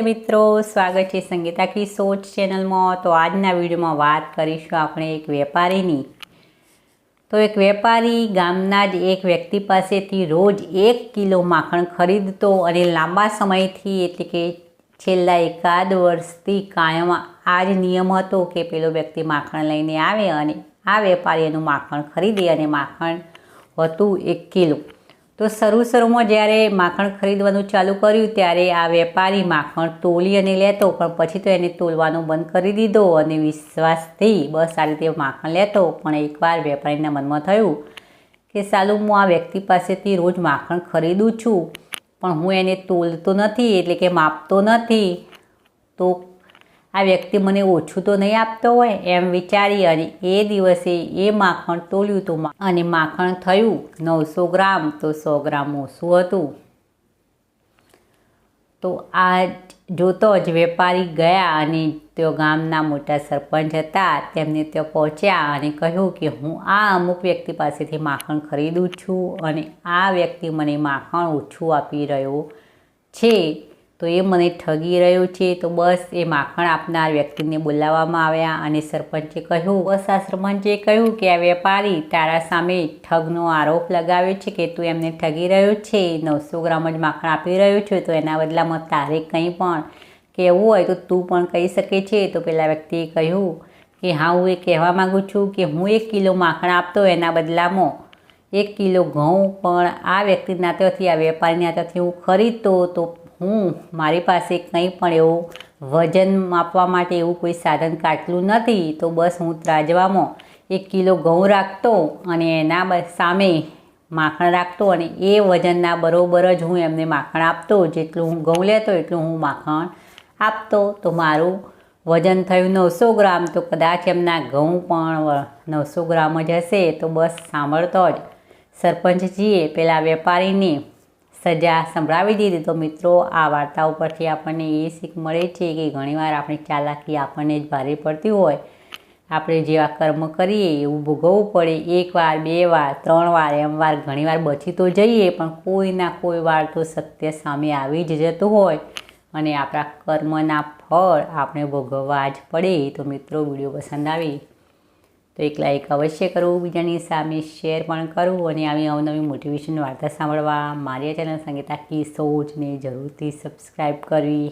મિત્રો, સ્વાગત છે સંગીતા કી સોચ ચેનલમાં। તો આજના વિડીયોમાં વાત કરીશું આપણે એક વેપારીની। તો એક વેપારી ગામના જ એક વ્યક્તિ પાસેથી રોજ 1 કિલો માખણ ખરીદતો અને લાંબા સમયથી એટલે કે છેલ્લા એકાદ વર્ષથી કાયમ આ જ નિયમ હતો કે પેલો વ્યક્તિ માખણ લઈને આવે અને આ વેપારી એનું માખણ ખરીદે અને માખણ હતું 1 કિલો। તો શરૂમાં જ્યારે માખણ ખરીદવાનું ચાલુ કર્યું ત્યારે આ વેપારી માખણ તોલી અને લેતો, પણ પછી તો એને તોલવાનું બંધ કરી દીધો અને વિશ્વાસથી બસ આ રીતે માખણ લેતો। પણ એકવાર વેપારીના મનમાં થયું કે સાલું હું આ વ્યક્તિ પાસેથી રોજ માખણ ખરીદું છું, પણ હું એને તોલતો નથી એટલે કે માપતો નથી, તો આ વ્યક્તિ મને ઓછું તો નહીં આપતો હોય એમ વિચારી અને એ દિવસે એ માખણ તોલ્યું તો અને માખણ થયું 900 ગ્રામ, તો 100 ગ્રામ ઓછું હતું। તો આ જોતો જ વેપારી ગયા અને તેઓ ગામના મોટા સરપંચ હતા તેમને ત્યાં પહોંચ્યા અને કહ્યું કે હું આ અમુક વ્યક્તિ પાસેથી માખણ ખરીદું છું અને આ વ્યક્તિ મને માખણ ઓછું આપી રહ્યો છે, તો એ મને ઠગી રહ્યો છે। તો બસ એ માખણ આપનાર વ્યક્તિને બોલાવવામાં આવ્યા અને સરપંચે કહ્યું, બસ આ સરપંચે કહ્યું કે આ વેપારી તારા સામે ઠગનો આરોપ લગાવ્યો છે કે તું એમને ઠગી રહ્યો છે, 900 ગ્રામ જ માખણ આપી રહ્યો છે, તો એના બદલામાં તારે કંઈ પણ કહેવું હોય તો તું પણ કહી શકે છે। તો પેલા વ્યક્તિએ કહ્યું કે હા, હું એ કહેવા માગું છું કે હું 1 કિલો માખણ આપતો એના બદલામાં 1 કિલો ઘઉં પણ આ વ્યક્તિના ત્યાંથી આ વેપારીના ત્યાંથી હું ખરીદતો, તો હું મારી પાસે કંઈ પણ એવું વજન માપવા માટે એવું કોઈ સાધન કાઢલું નથી, તો બસ હું ત્રાજવામાં 1 કિલો ઘઉં રાખતો અને એના સામે માખણ રાખતો અને એ વજનના બરોબર જ હું એમને માખણ આપતો, જેટલું હું ઘઉં લેતો એટલું હું માખણ આપતો। તો મારું વજન થયું 900 ગ્રામ, તો કદાચ એમના ઘઉં પણ 900 ગ્રામ જ હશે। તો બસ સાંભળતો જ સરપંચજીએ પેલા વેપારીને સજા સંભળાવી દીધી। તો મિત્રો, આ વાર્તા ઉપરથી આપણને એ શીખ મળે છે કે ઘણીવાર આપણી ચાલાકી આપણને જ ભારે પડતી હોય, આપણે જેવા કર્મ કરીએ એવું ભોગવવું પડે। 1 વાર 2 વાર 3 વાર એમ વાર ઘણીવાર બચી તો જઈએ, પણ કોઈના કોઈ વાર તો સત્ય સામે આવી જ જતું હોય અને આપણા કર્મના ફળ આપણે ભોગવવા જ પડે। તો મિત્રો, વિડીયો પસંદ આવે તો એક લાઈક અવશ્ય કરવું, બીજાની સામે શેર પણ કરવું અને આવી અવનવી મોટિવેશન વાર્તા સાંભળવા મારી ચેનલ સંગીતા કી સોચને જરૂરથી સબસ્ક્રાઈબ કરવી।